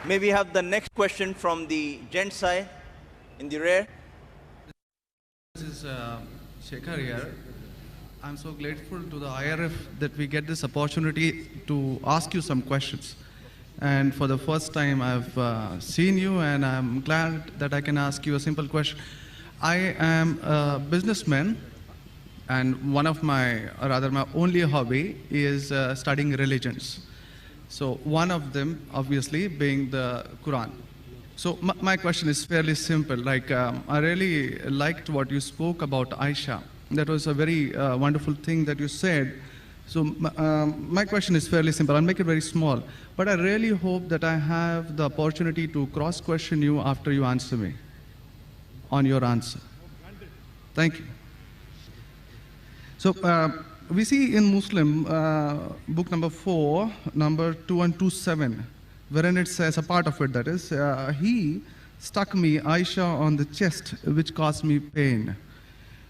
May we have the next question from the gent side in the rear? This is Shekhar here. I'm so grateful to the IRF that we get this opportunity to ask you some questions. And for the first time, I've seen you, and I'm glad that I can ask you a simple question. I am a businessman, and one of my only hobby is studying religions. So one of them, obviously, being the Quran. So my question is fairly simple. Like, I really liked what you spoke about Aisha. That was a very wonderful thing that you said. So my question is fairly simple. I'll make it very small. But I really hope that I have the opportunity to cross-question you after you answer me on your answer. Thank you. So we see in Muslim, book number 4, number 2127, wherein it says, a part of it that is, he stuck me, Aisha, on the chest, which caused me pain.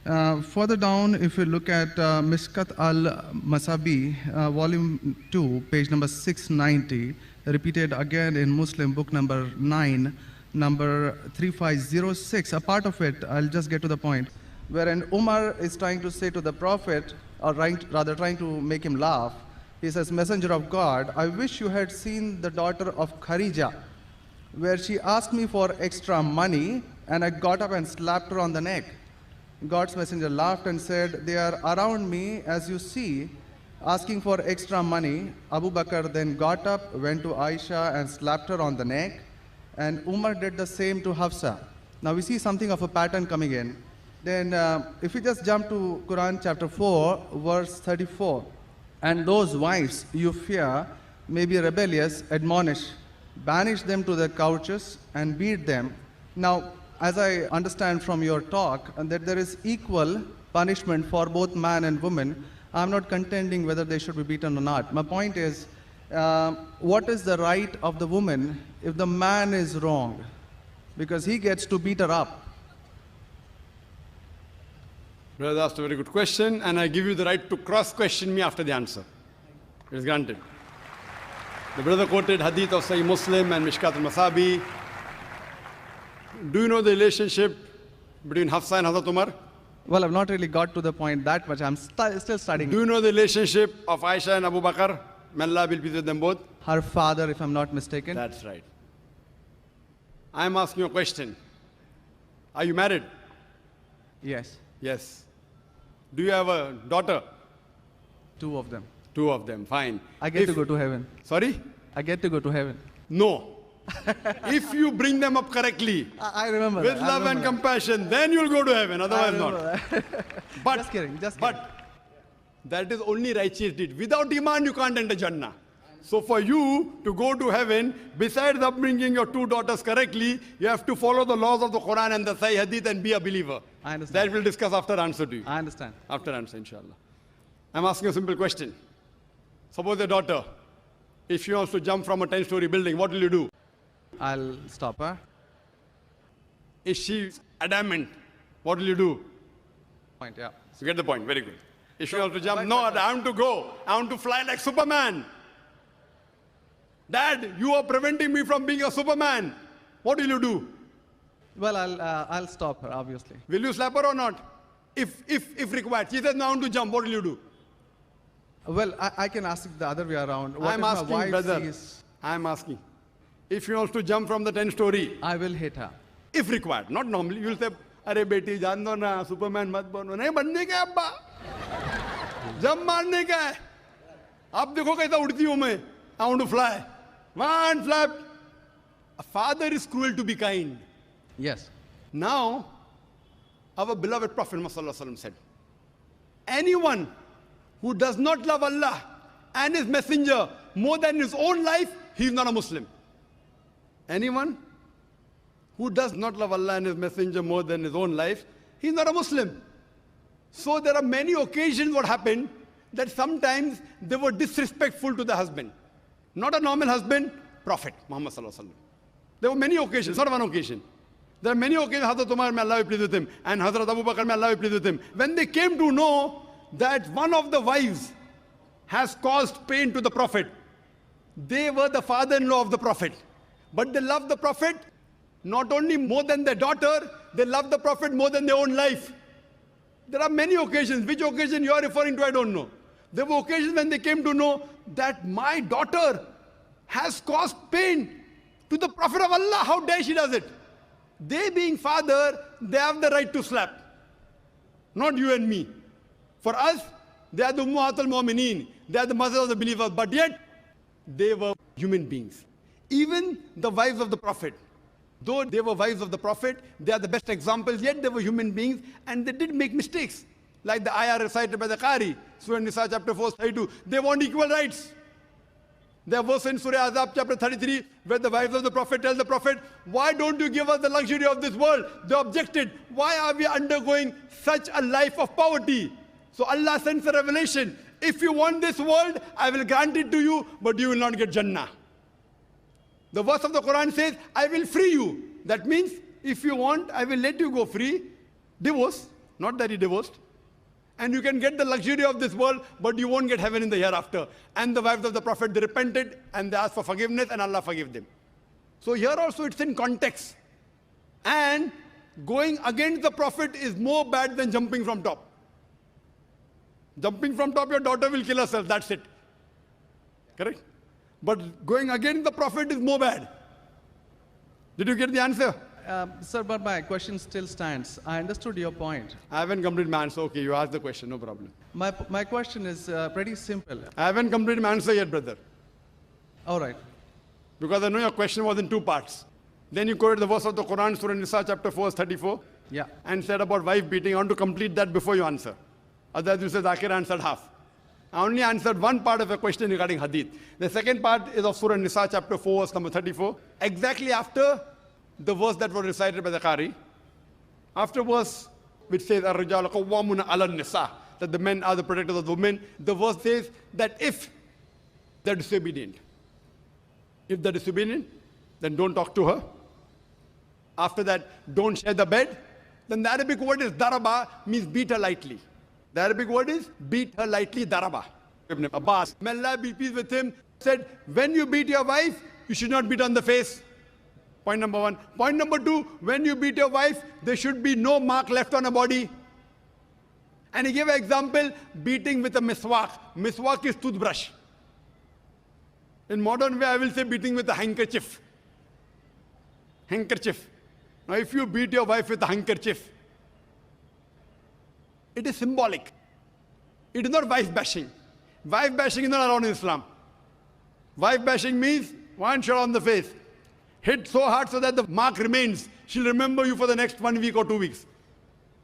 Further down, if you look at Mishkat al-Masabi, volume 2, page number 690, repeated again in Muslim, book number 9, number 3506, a part of it, I'll just get to the point, wherein Umar is trying to say to the Prophet, or rather trying to make him laugh. He says, Messenger of God, I wish you had seen the daughter of Kharija, where she asked me for extra money, and I got up and slapped her on the neck. God's messenger laughed and said, they are around me, as you see, asking for extra money. Abu Bakr then got up, went to Aisha and slapped her on the neck, and Umar did the same to Hafsa. Now we see something of a pattern coming in. Then if we just jump to Quran chapter 4, verse 34, and those wives you fear may be rebellious, admonish, banish them to their couches and beat them. Now, as I understand from your talk, that there is equal punishment for both man and woman. I'm not contending whether they should be beaten or not. My point is, what is the right of the woman if the man is wrong? Because he gets to beat her up. Brother asked a very good question, and I give you the right to cross-question me after the answer. It is granted. The brother quoted hadith of Sahih Muslim and Mishkat al-Masabi. Do you know the relationship between Hafsa and Hazrat Umar? Well, I've not really got to the point that much. I'm still studying. Do you know the relationship of Aisha and Abu Bakr? May Allah be pleased with them both. Her father, if I'm not mistaken. That's right. I'm asking you a question. Are you married? Yes. Yes. Do you have a daughter? 2 of them. 2 of them, fine. I get to go to heaven. Sorry? I get to go to heaven. No. If you bring them up correctly, I remember with love and compassion, then you'll go to heaven, otherwise not. But, just kidding. But that is only righteous deed. Without iman, you can't enter Jannah. So for you to go to heaven, besides upbringing your 2 daughters correctly, you have to follow the laws of the Quran and the Sahih Hadith and be a believer. I understand. That we'll discuss after answer to you. I understand. After answer, inshallah. I'm asking a simple question. Suppose your daughter, if she wants to jump from a 10-story building, what will you do? I'll stop her. Is she adamant? What will you do? Point, yeah. You get the point, very good. If she wants to jump, no, I want to go. I want to fly like Superman. Dad, you are preventing me from being a Superman. What will you do? Well, I'll stop her, obviously. Will you slap her or not? If required. She says, no, I want to jump. What will you do? Well, I can ask the other way around. What I'm if asking, my wife brother. sees... I'm asking. If she wants to jump from the 10-story. I will hit her. If required. Not normally. You will say, Arey beti, jaan do na, Superman mat bano. Nahi, banne ka abba. Jump marne ka hai. Ab dekho kaisa udti hu main. I want to fly. One flap. A father is cruel to be kind. Yes. Now, our beloved Prophet Muhammad said, anyone who does not love Allah and His Messenger more than his own life, he is not a Muslim. Anyone who does not love Allah and His Messenger more than his own life, he is not a Muslim. So there are many occasions what happened that sometimes they were disrespectful to the husband. Not a normal husband, Prophet Muhammad sallallahu alaihi wasallam. There were many occasions, not one occasion. There are many occasions, Hazrat Umar, may Allah be pleased with him, and Hazrat Abu Bakr, may Allah be pleased with him. When they came to know that one of the wives has caused pain to the Prophet, they were the father-in-law of the Prophet. But they love the Prophet not only more than their daughter, they love the Prophet more than their own life. There are many occasions. Which occasion you are referring to, I don't know. There were occasions when they came to know that my daughter has caused pain to the Prophet of Allah. How dare she does it? They being father, they have the right to slap. Not you and me. For us, they are the Ummahatul Mu'mineen. They are the mothers of the believers. But yet, they were human beings. Even the wives of the Prophet. Though they were wives of the Prophet, they are the best examples, yet they were human beings and they did make mistakes. Like the ayah recited by the Qari, Surah Nisa chapter 4, 32. They want equal rights. There was in Surah Azab chapter 33, where the wives of the Prophet tell the Prophet, why don't you give us the luxury of this world? They objected, why are we undergoing such a life of poverty? So Allah sends a revelation. If you want this world, I will grant it to you, but you will not get Jannah. The verse of the Quran says, I will free you. That means, if you want, I will let you go free. Divorce, not that he divorced. And you can get the luxury of this world, but you won't get heaven in the hereafter. And the wives of the Prophet, they repented and they asked for forgiveness and Allah forgave them. So here also it's in context. And going against the Prophet is more bad than jumping from top. Jumping from top, your daughter will kill herself, that's it. Correct? But going against the Prophet is more bad. Did you get the answer? Sir, but my question still stands. I understood your point. I haven't completed my answer. Okay, you asked the question, no problem. My question is pretty simple. I haven't completed my answer yet, brother. All right. Because I know your question was in two parts. Then you quoted the verse of the Quran, Surah Nisa, chapter 4, 34. Yeah. And said about wife beating. I want to complete that before you answer. Otherwise, you said ذاكر answered half. I only answered one part of a question regarding hadith. The second part is of Surah Nisa, chapter 4, verse number 34. Exactly after the verse that was recited by the Qari. After verse which says, الرجل قوامون على النساء, that the men are the protectors of the women. The verse says that if they're disobedient, then don't talk to her. After that, don't share the bed. Then the Arabic word is daraba, means beat her lightly. The Arabic word is beat her lightly, daraba. Ibn Abbas, may Allah be pleased with him, said, when you beat your wife, you should not beat on the face. Point number one. Point number two, when you beat your wife, there should be no mark left on her body. And he gave an example, beating with a miswak. Miswak is toothbrush. In modern way, I will say beating with a handkerchief. Handkerchief. Now, if you beat your wife with a handkerchief, it is symbolic. It is not wife bashing. Wife bashing is not allowed in Islam. Wife bashing means one shot on the face. Hit so hard so that the mark remains. She'll remember you for the next 1 week or 2 weeks.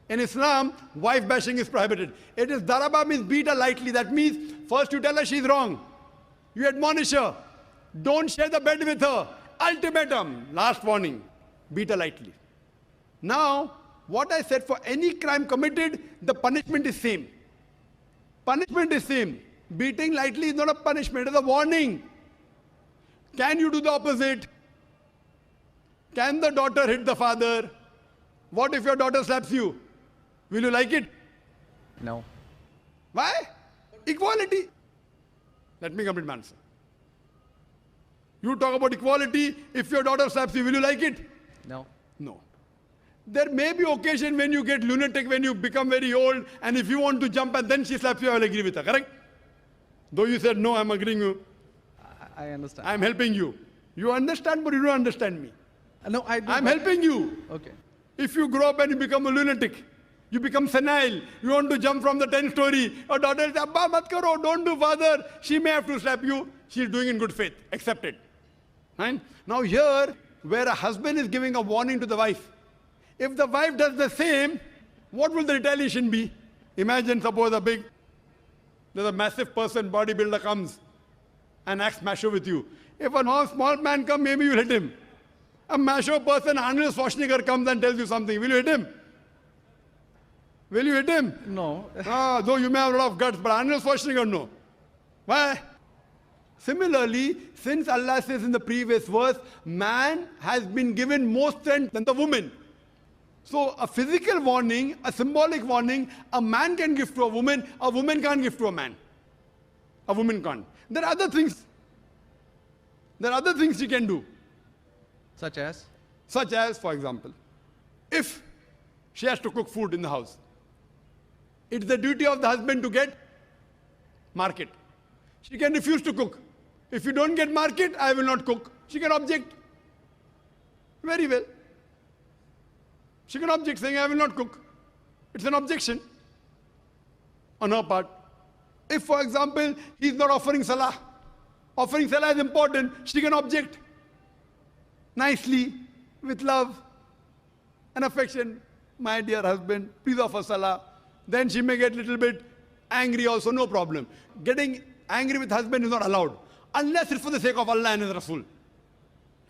In Islam, wife bashing is prohibited. It is daraba, means beat her lightly. That means first you tell her she's wrong. You admonish her. Don't share the bed with her. Ultimatum. Last warning. Beat her lightly. Now, what I said, for any crime committed, the punishment is same. Punishment is same. Beating lightly is not a punishment, it is a warning. Can you do the opposite? Can the daughter hit the father? What if your daughter slaps you? Will you like it? No. Why? Equality. Let me complete my answer. You talk about equality. If your daughter slaps you, will you like it? No. No. There may be occasion when you get lunatic, when you become very old, and if you want to jump and then she slaps you, I will agree with her, correct? Though you said, no, I'm agreeing with you. I understand. I'm helping you. You understand, but you don't understand me. No, I do. I'm helping you. Okay. If you grow up and you become a lunatic, you become senile, you want to jump from the 10th story, your daughter says, Abba, mat karo, don't do, father. She may have to slap you. She's doing in good faith. Accept it. Right? Now here, where a husband is giving a warning to the wife, if the wife does the same, what will the retaliation be? Imagine, suppose there's a massive person, bodybuilder comes and acts macho with you. If a small man comes, maybe you'll hit him. A macho person, Arnold Schwarzenegger, comes and tells you something. Will you hit him? Will you hit him? No. Though you may have a lot of guts, but Arnold Schwarzenegger, no. Why? Similarly, since Allah says in the previous verse, man has been given more strength than the woman. So a physical warning, a symbolic warning, a man can give to a woman can't give to a man. A woman can't. There are other things. There are other things she can do. Such as? Such as, for example, if she has to cook food in the house, it's the duty of the husband to get market. She can refuse to cook. If you don't get market, I will not cook. She can object. Very well. She can object saying, I will not cook. It's an objection on her part. If, for example, he is not offering salah is important, she can object nicely, with love and affection. My dear husband, please offer salah. Then she may get a little bit angry also, no problem. Getting angry with husband is not allowed, unless it's for the sake of Allah and His Rasul.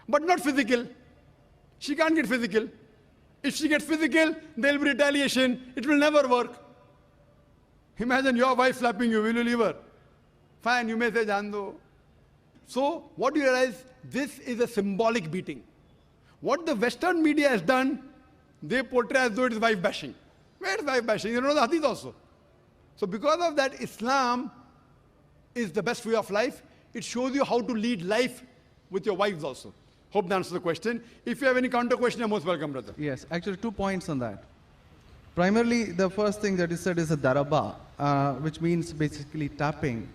But not physical. She can't get physical. If she gets physical, there will be retaliation. It will never work. Imagine your wife slapping you. Will you leave her? Fine, you may say, Jando. So, what do you realize? This is a symbolic beating. What the Western media has done, they portray as though it is wife bashing. Where is wife bashing? You know the hadith also. So, because of that, Islam is the best way of life. It shows you how to lead life with your wives also. Hope that answers the question. If you have any counter question, you're most welcome, brother. Yes, actually 2 points on that. Primarily, the first thing that is said is a daraba, which means basically tapping.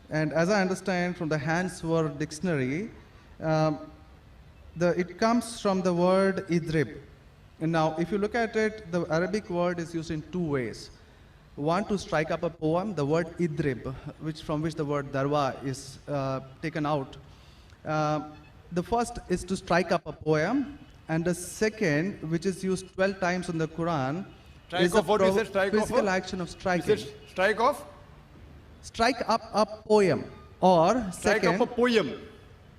And as I understand from the Hans word dictionary, it comes from the word idrib. And now, if you look at it, the Arabic word is used in 2 ways. One, to strike up a poem, the word idrib, from which the word darwa is taken out. The first is to strike up a poem, and the second, which is used 12 times in the Quran, is a physical action of striking. Strike off? Strike up a poem, or strike up a poem.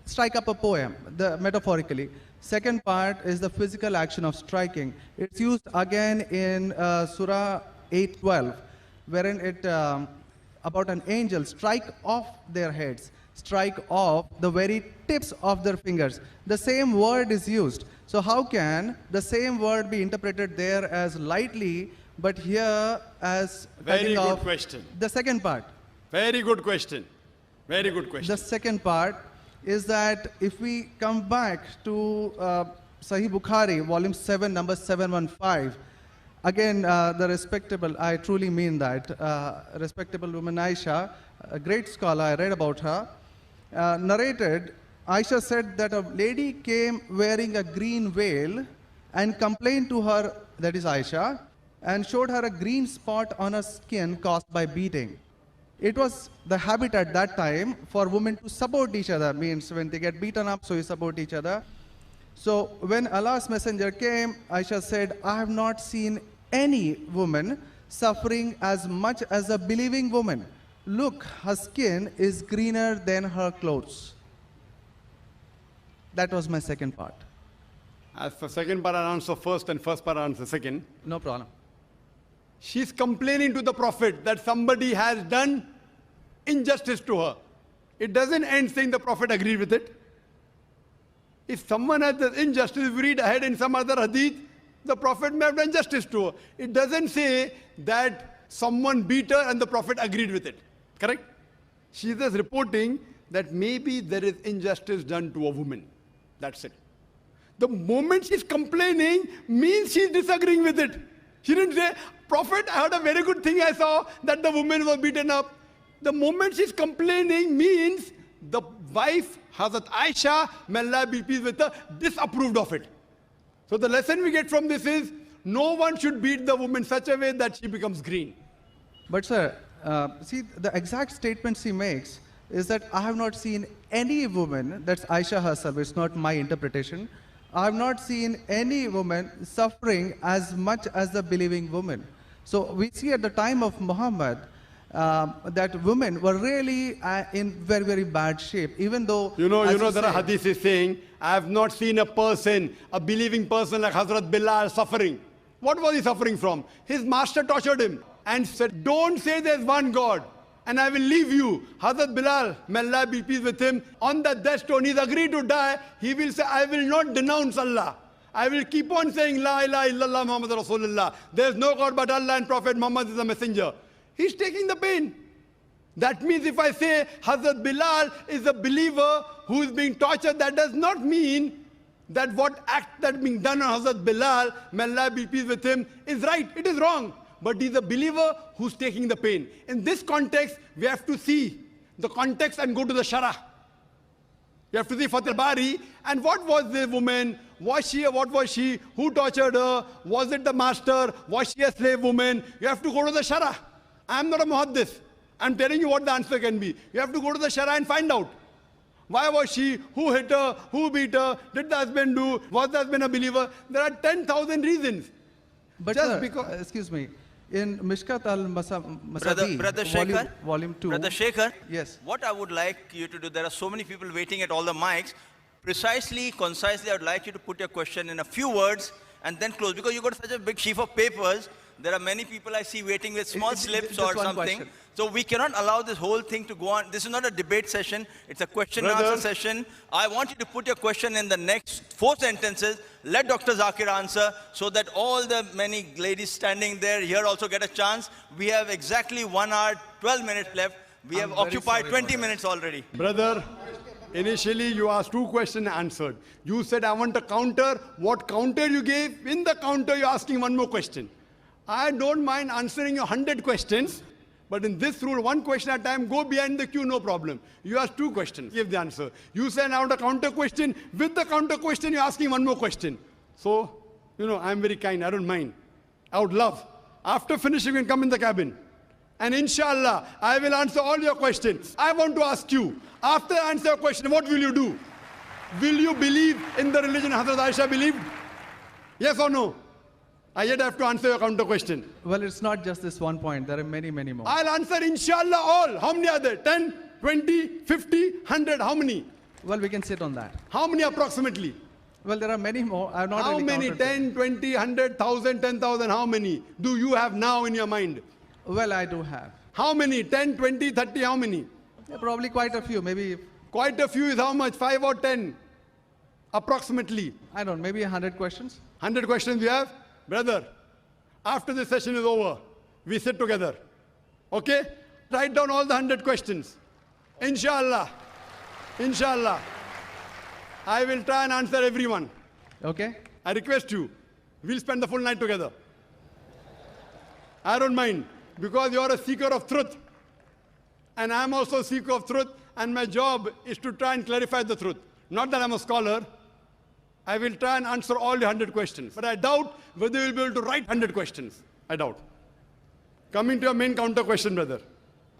Strike up a poem, metaphorically. Second part is the physical action of striking. It's used again in Surah 8:12, wherein it about an angel strike off their heads, strike off the very tips of their fingers. The same word is used. So how can the same word be interpreted there as lightly, but here as very good question. The second part. Very good question. Very good question. The second part is that if we come back to Sahih Bukhari, volume 7, number 715, again, the respectable, I truly mean that, respectable woman Aisha, a great scholar, I read about her, narrated, Aisha said that a lady came wearing a green veil and complained to her, that is Aisha, and showed her a green spot on her skin caused by beating. It was the habit at that time for women to support each other, means when they get beaten up, so you support each other. So when Allah's messenger came, Aisha said, I have not seen any woman suffering as much as a believing woman. Look, her skin is greener than her clothes. That was my second part. As for second part, I'll answer first, and first part, I'll answer second. No problem. She's complaining to the Prophet that somebody has done injustice to her. It doesn't end saying the Prophet agreed with it. If someone has done injustice, if we read ahead in some other hadith, the Prophet may have done justice to her. It doesn't say that someone beat her and the Prophet agreed with it. Correct? She is just reporting that maybe there is injustice done to a woman. That's it. The moment she's complaining means she's disagreeing with it. She didn't say, Prophet, I heard a very good thing I saw, that the woman was beaten up. The moment she's complaining means the wife, Hazrat Aisha, may Allah be pleased with her, disapproved of it. So the lesson we get from this is, no one should beat the woman such a way that she becomes green. But sir, see, the exact statement she makes is that I have not seen any woman, that's Aisha herself, it's not my interpretation, I have not seen any woman suffering as much as the believing woman. So we see at the time of Muhammad that women were really in very, very bad shape, even though... You know there are hadiths saying, I have not seen a person, a believing person like Hazrat Bilal suffering. What was he suffering from? His master tortured him and said, don't say there's one God and I will leave you. Hazrat Bilal, may Allah be pleased with him, on the death stone, he's agreed to die. He will say, I will not denounce Allah. I will keep on saying, La ilaha illallah Muhammad Rasulullah. There's no God but Allah and Prophet Muhammad is a messenger. He's taking the pain. That means if I say Hazrat Bilal is a believer who is being tortured, that does not mean that what act that being done on Hazrat Bilal, may Allah be pleased with him, is right. It is wrong. But he's a believer who's taking the pain. In this context, we have to see the context and go to the Shara. You have to see Fath al-Bari. And what was the woman? Was she? What was she? Who tortured her? Was it the master? Was she a slave woman? You have to go to the Shara. I'm not a muhaddith. I'm telling you what the answer can be. You have to go to the Shara and find out. Why was she? Who hit her? Who beat her? Did the husband do? Was the husband a believer? There are 10,000 reasons. But Just sir, because... excuse me, in Mishkat al-Masabi, Brother Shaker, volume 2. Brother Shaker, yes. what I would like you to do, there are so many people waiting at all the mics. Precisely, concisely, I would like you to put your question in a few words and then close. Because you got such a big sheaf of papers, there are many people I see waiting with small slips or something. Question. So we cannot allow this whole thing to go on. This is not a debate session. It's a question and answer session. I want you to put your question in the next 4 sentences. Let Dr. ذاكر answer so that all the many ladies standing there here also get a chance. We have exactly 1 hour, 12 minutes left. We have occupied 20 minutes already. Brother, initially you asked 2 questions answered. You said, I want a counter. What counter you gave? In the counter, you're asking 1 more question. I don't mind answering your 100 questions, but in this rule, 1 question at a time, go behind the queue, no problem. You ask 2 questions, give the answer. You said, I want a counter question. With the counter question, you're asking 1 more question. So, I'm very kind, I don't mind. I would love. After finishing, you can come in the cabin. And inshallah, I will answer all your questions. I want to ask you, after I answer your question, what will you do? Will you believe in the religion Hazrat Aisha believed? Yes or no? I yet have to answer your counter question. Well, it's not just this 1 point. There are many, many more. I'll answer inshallah all. How many are there? 10, 20, 50, 100? How many? Well, we can sit on that. How many approximately? Well, there are many more. I've not How really many? counted 10, 20, 100, 1,000, 10,000? How many do you have now in your mind? Well, I do have. How many? 10, 20, 30? How many? Yeah, probably quite a few. Maybe, Quite a few is how much? 5 or 10? Approximately. I don't know, maybe 100 questions. 100 questions you have? Brother, after this session is over, we sit together. Okay? Write down all the 100 questions. Inshallah. Inshallah. I will try and answer everyone. Okay? I request you, we'll spend the full night together. I don't mind, because you're a seeker of truth. And I'm also a seeker of truth, and my job is to try and clarify the truth. Not that I'm a scholar. I will try and answer all the 100 questions. But I doubt whether you'll be able to write 100 questions. I doubt. Coming to your main counter question, brother.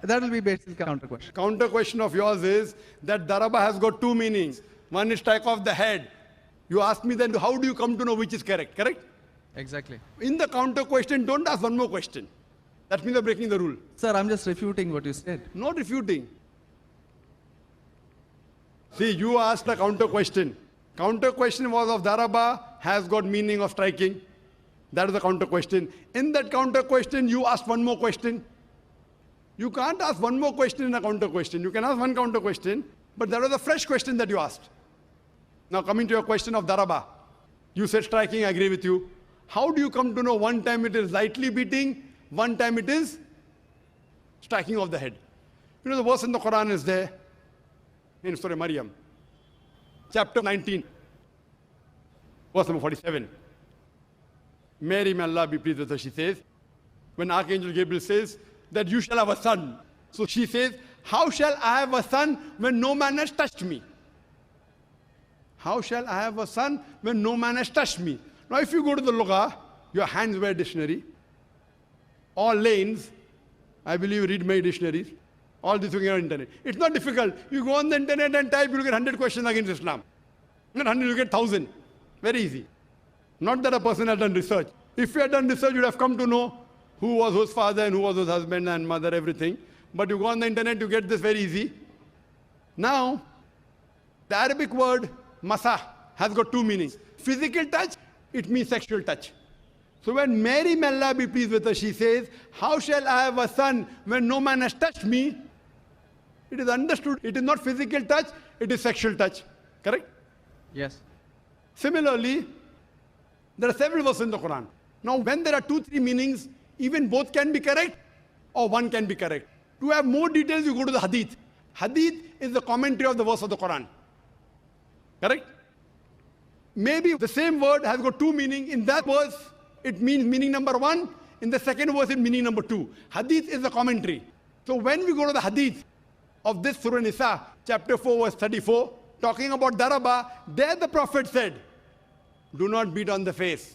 That will be basic counter question. Counter question of yours is that daraba has got 2 meanings. One is strike off the head. You ask me then, how do you come to know which is correct? Correct? Exactly. In the counter question, don't ask 1 more question. That means you're breaking the rule. Sir, I'm just refuting what you said. Not refuting. See, you asked a counter question. Counter question was of daraba, has got meaning of striking. That is the counter question. In that counter question, you asked 1 more question. You can't ask 1 more question in a counter question. You can ask 1 counter question, but that was a fresh question that you asked. Now coming to your question of daraba. You said striking, I agree with you. How do you come to know 1 time it is lightly beating, 1 time it is striking of the head? You know the verse in the Quran is there, in Surah Maryam, chapter 19, verse number 47. Mary, may Allah be pleased with her, she says, when Archangel Gabriel says that you shall have a son. So she says, how shall I have a son when no man has touched me? How shall I have a son when no man has touched me? Now if you go to the Lugha, your hands wear dictionary, all lanes, I believe you read my dictionaries, all this thing on the internet. It's not difficult. You go on the internet and type, you'll get 100 questions against Islam. Not 100, you get 1,000. Very easy. Not that a person has done research. If you had done research, you'd have come to know who was whose father and who was whose husband and mother, everything. But you go on the internet, you get this very easy. Now, the Arabic word masah has got 2 meanings. Physical touch, it means sexual touch. So when Mary, may Allah be pleased with her, she says, how shall I have a son when no man has touched me? It is understood, it is not physical touch, it is sexual touch. Correct? Yes. Similarly, there are several verses in the Quran. Now, when there are 2, 3 meanings, even both can be correct or 1 can be correct. To have more details, you go to the hadith. Hadith is the commentary of the verse of the Quran. Correct? maybe the same word has got two meanings. In that verse, it means meaning number one. In the second verse, it meaning number two. Hadith is a commentary. So when we go to the hadith of this Surah Nisa, chapter 4, verse 34, talking about daraba, there the Prophet said, do not beat on the face.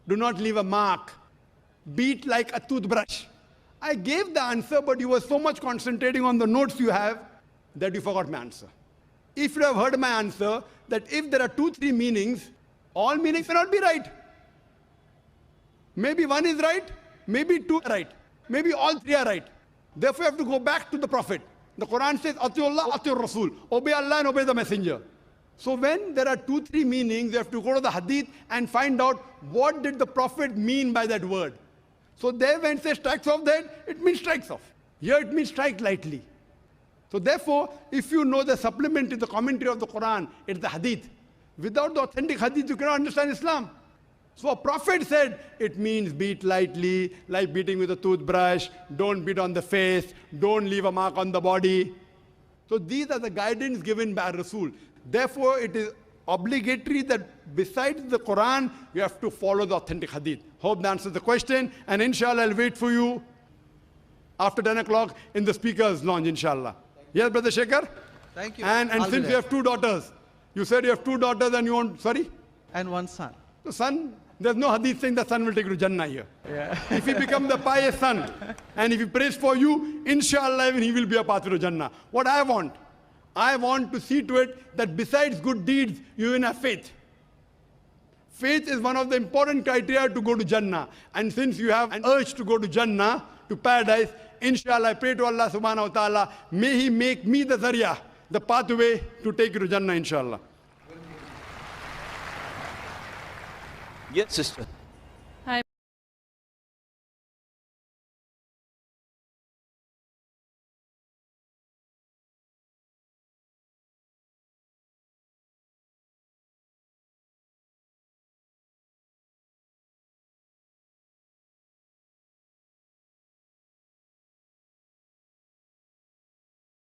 Do not leave a mark. Beat like a toothbrush. I gave the answer, but you were so much concentrating on the notes you have that you forgot my answer. If you have heard my answer, that if there are 2-3 meanings, all meanings may not be right. Maybe one is right, maybe two are right, maybe all three are right. Therefore, you have to go back to the Prophet. The Quran says, Atiullah, Atiur Rasul. Obey Allah and obey the Messenger. So when there are 2-3 meanings, you have to go to the hadith and find out what did the Prophet mean by that word. So there when it says strikes off the head, it means strikes off. Here it means strike lightly. So therefore, if you know the supplement is the commentary of the Quran, it's the hadith. Without the authentic hadith, you cannot understand Islam. So a prophet said, it means beat lightly, like beating with a toothbrush, don't beat on the face, don't leave a mark on the body. So these are the guidance given by Rasul. Therefore, it is obligatory that besides the Quran, you have to follow the authentic hadith. Hope that answers the question. And inshallah, I'll wait for you after 10 o'clock in the speaker's lounge, inshallah. Yes, Brother Shekhar? Thank you. And since you have 2 daughters, you said you have 2 daughters and you want, sorry? And one son. The son, there's no hadith saying the son will take you to Jannah here. Yeah. If he becomes the pious son, and if he prays for you, inshallah, even he will be a path to Jannah. What I want to see to it that besides good deeds, you even have faith. Faith is one of the important criteria to go to Jannah. And since you have an urge to go to Jannah, to paradise, inshallah, I pray to Allah subhanahu wa ta'ala, may He make me the zarya, the pathway to take you to Jannah, inshallah. Yes, sister.